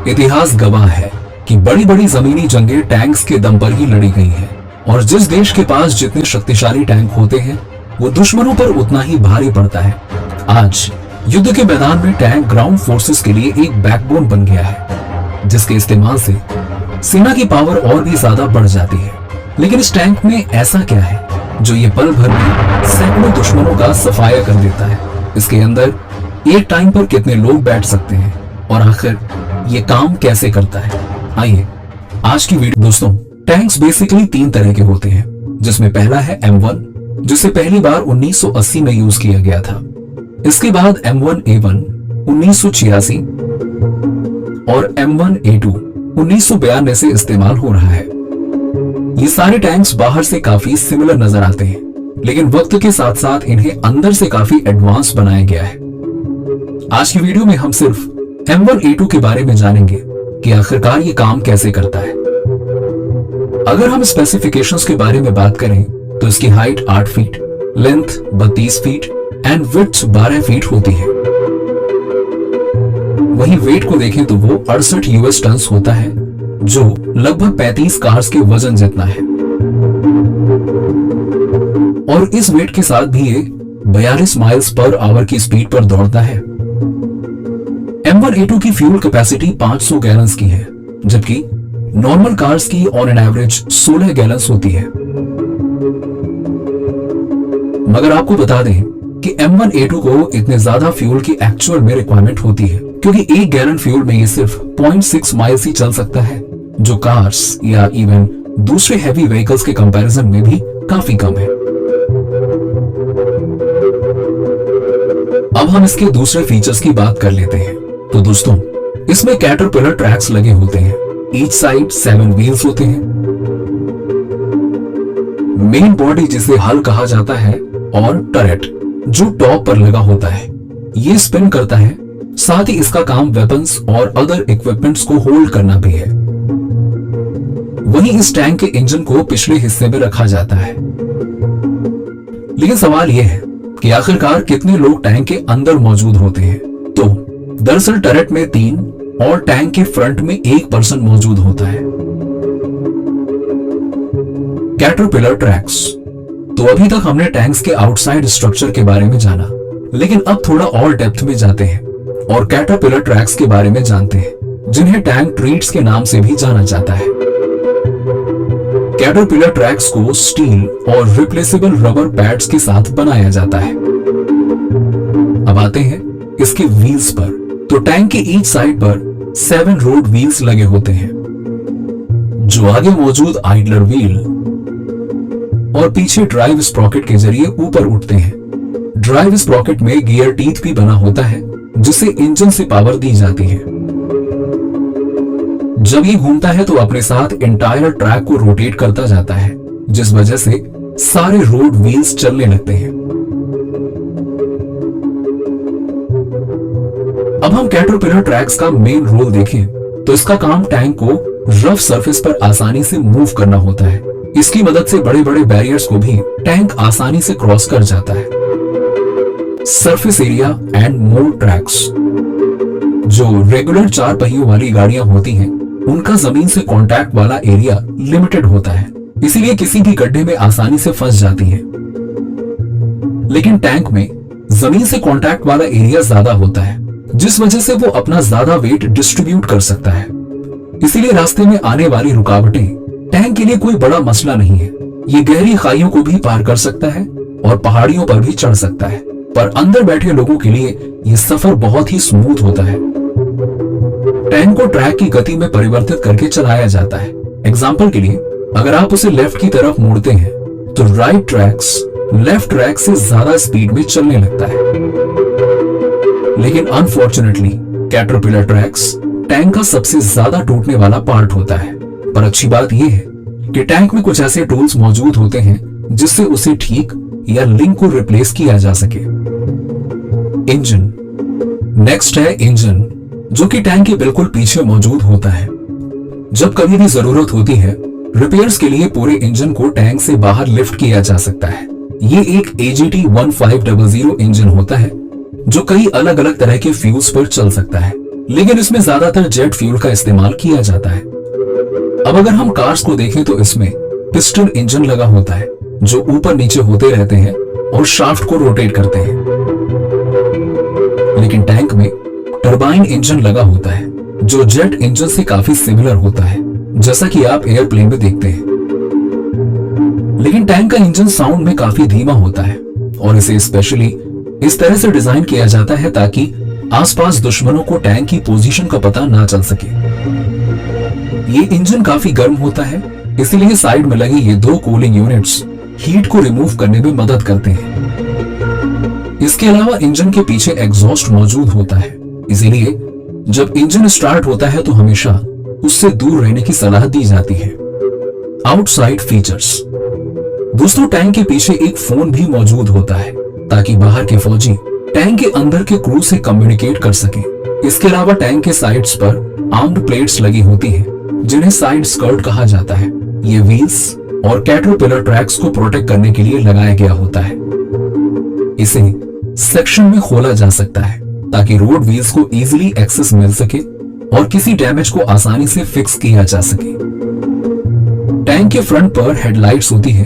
इतिहास गवाह है कि बड़ी बड़ी जमीनी जंगें टैंक्स के दम पर ही लड़ी गई हैं और जिस देश के पास जितने शक्तिशाली टैंक होते हैं वो दुश्मनों पर उतना ही भारी पड़ता है। आज युद्ध के मैदान में टैंक ग्राउंड फोर्सेस के लिए एक बैकबोन बन गया है, जिसके इस्तेमाल से सेना की पावर और भी ज्यादा बढ़ जाती है। लेकिन इस टैंक में ऐसा क्या है जो ये पल भर में सैकड़ों दुश्मनों का सफाया कर देता है? इसके अंदर एक टाइम पर कितने लोग बैठ सकते हैं और आखिर ये काम कैसे करता है? आइए आज की वीडियो। दोस्तों, टैंक्स बेसिकली 3 तरह के होते हैं, जिसमें पहला है M1, जिसे पहली बार 1980 में यूज किया गया था। इसके बाद M1A1 1986 और M1A2 1992 से इस्तेमाल हो रहा है। ये सारे टैंक्स बाहर से काफी सिमिलर नजर आते हैं, लेकिन वक्त के साथ साथ इन्हें अंदर से काफी एडवांस बनाया गया है। आज की वीडियो में हम सिर्फ M1A2 के बारे में जानेंगे कि आखिरकार ये काम कैसे करता है। अगर हम स्पेसिफिकेशंस के बारे में बात करें तो इसकी height 8 feet, length 32 feet and width 12 feet होती है। वहीं वेट को देखें तो वो 68 US टन्स होता है, जो लगभग 35 कार्स के वजन जितना है। और इस वेट के साथ भी ये 42 माइल्स पर आवर की स्पीड पर दौड़ता है। M1A2 की फ्यूल कैपेसिटी 500 गैलन्स की है, जबकि नॉर्मल कार्स की ऑन एन एवरेज 16 गैलन्स होती है। मगर आपको बता दें कि M1A2 को इतने ज्यादा फ्यूल की एक्चुअल में रिक्वायरमेंट होती है, क्योंकि 1 गैलन फ्यूल में ये सिर्फ 0.6 माइल्स ही चल सकता है, जो कार्स या इवन दूसरे हैवी व्हीकल्स के कंपैरिजन में भी काफी कम है। अब हम इसके दूसरे फीचर्स की बात कर लेते हैं। तो दोस्तों, इसमें कैटरपिलर ट्रैक्स लगे होते हैं। ईच साइड 7 व्हील्स होते हैं। मेन बॉडी जिसे हल कहा जाता है और टरेट जो टॉप पर लगा होता है, ये स्पिन करता है। साथ ही इसका काम वेपन्स और अदर इक्विपमेंट्स को होल्ड करना भी है। वहीं इस टैंक के इंजन को पिछले हिस्से में रखा जाता है। लेकिन सवाल यह है कि आखिरकार कितने लोग टैंक के अंदर मौजूद होते हैं? तो दरअसल टरेट में 3 और टैंक के फ्रंट में 1 पर्सन मौजूद होता है। Caterpillar tracks. तो अभी तक हमने टैंक्स के आउटसाइड स्ट्रक्चर के बारे में जाना, लेकिन अब थोड़ा और डेप्थ में जाते हैं और कैटरपिलर ट्रैक्स के बारे में जानते हैं, जिन्हें टैंक ट्रीट्स के नाम से भी जाना जाता है। कैटरपिलर ट्रैक्स को स्टील और रिप्लेसेबल रबर पैड्स के साथ बनाया जाता है। अब आते हैं इसके व्हील्स पर। तो टैंक के ईच साइड पर 7 रोड व्हील्स लगे होते हैं, जो आगे मौजूद आइडलर व्हील और पीछे ड्राइव स्प्रॉकेट के जरिए ऊपर उठते हैं। ड्राइव स्प्रॉकेट में गियर टीथ भी बना होता है, जिससे इंजन से पावर दी जाती है। जब ये घूमता है तो अपने साथ एंटायर ट्रैक को रोटेट करता जाता है, जिस वजह से सारे रोड व्हील्स चलने लगते हैं। अब हम कैटरपिलर ट्रैक्स का मेन रोल देखें तो इसका काम टैंक को रफ सरफेस पर आसानी से मूव करना होता है। इसकी मदद से बड़े बड़े बैरियर्स को भी टैंक आसानी से क्रॉस कर जाता है। Surface area and more tracks. जो रेगुलर 4 पहियों वाली गाड़ियां होती हैं, उनका जमीन से कांटेक्ट वाला एरिया लिमिटेड होता है, इसीलिए किसी भी गड्ढे में आसानी से फंस जाती है। लेकिन टैंक में जमीन से कांटेक्ट वाला एरिया ज्यादा होता है, जिस वजह से वो अपना ज्यादा वेट डिस्ट्रीब्यूट कर सकता है। इसीलिए रास्ते में आने वाली रुकावटें टैंक के लिए कोई बड़ा मसला नहीं है। ये गहरी खाइयों को भी पार कर सकता है और पहाड़ियों पर भी चढ़ सकता है, पर अंदर बैठे लोगों के लिए ये सफर बहुत ही स्मूथ होता है। टैंक को ट्रैक की गति में परिवर्तित करके चलाया जाता है। एग्जाम्पल के लिए, अगर आप उसे लेफ्ट की तरफ मोड़ते हैं तो राइट ट्रैक्स लेफ्ट ट्रैक से ज्यादा स्पीड में चलने लगता है। लेकिन अनफॉर्चुनेटली कैटरपिलर ट्रैक्स टैंक का सबसे ज्यादा टूटने वाला पार्ट होता है। पर अच्छी बात यह है कि टैंक में कुछ ऐसे टूल्स मौजूद होते हैं जिससे उसे ठीक या लिंक को रिप्लेस किया जा सके। इंजन। नेक्स्ट है इंजन, जो कि टैंक के बिल्कुल पीछे मौजूद होता है। जब कभी भी जरूरत होती है, रिपेयर्स के लिए पूरे इंजन को टैंक से बाहर लिफ्ट किया जा सकता है। ये एक AGT 1500 इंजन होता है, जो कई अलग अलग तरह के फ्यूल्स पर चल सकता है। लेकिन इसमें ज्यादातर जेट फ्यूल का इस्तेमाल किया जाता है। अब अगर हम कार्स को देखें तो इसमें पिस्टन इंजन लगा होता है जो ऊपर नीचे होते रहते हैं और शाफ्ट को रोटेट करते हैं। लेकिन टैंक में टरबाइन इंजन लगा होता है जो जेट इंजन से काफी सिमिलर होता है, जैसा कि आप एयरप्लेन में देखते हैं। लेकिन टैंक का इंजन साउंड में काफी धीमा होता है और इसे स्पेशली इस तरह से डिजाइन किया जाता है ताकि आसपास दुश्मनों को टैंक की पोजीशन का पता ना चल सके। ये इंजन काफी गर्म होता है, इसीलिए साइड में लगे ये दो कूलिंग यूनिट्स हीट को रिमूव करने में मदद करते हैं। इसके अलावा इंजन के पीछे एग्जॉस्ट मौजूद होता है, इसीलिए जब इंजन स्टार्ट होता है तो हमेशा उससे दूर रहने की सलाह दी जाती है। Outside features. दोस्तों, टैंक के पीछे एक फोन भी मौजूद होता है ताकि बाहर के फौजी टैंक के अंदर के क्रू से कम्युनिकेट कर सकें। इसके अलावा टैंक के साइड्स पर आर्म्ड प्लेट्स लगी होती हैं, जिन्हें साइड स्कर्ट कहा जाता है। ये व्हील्स और कैटरपिलर ट्रैक्स को प्रोटेक्ट करने के लिए लगाया गया होता है। इसे सेक्शन में खोला जा सकता है ताकि रोड व्हील्स को इजीली एक्सेस मिल सके और किसी डैमेज को आसानी से फिक्स किया जा सके। टैंक के फ्रंट पर हेडलाइट्स होती है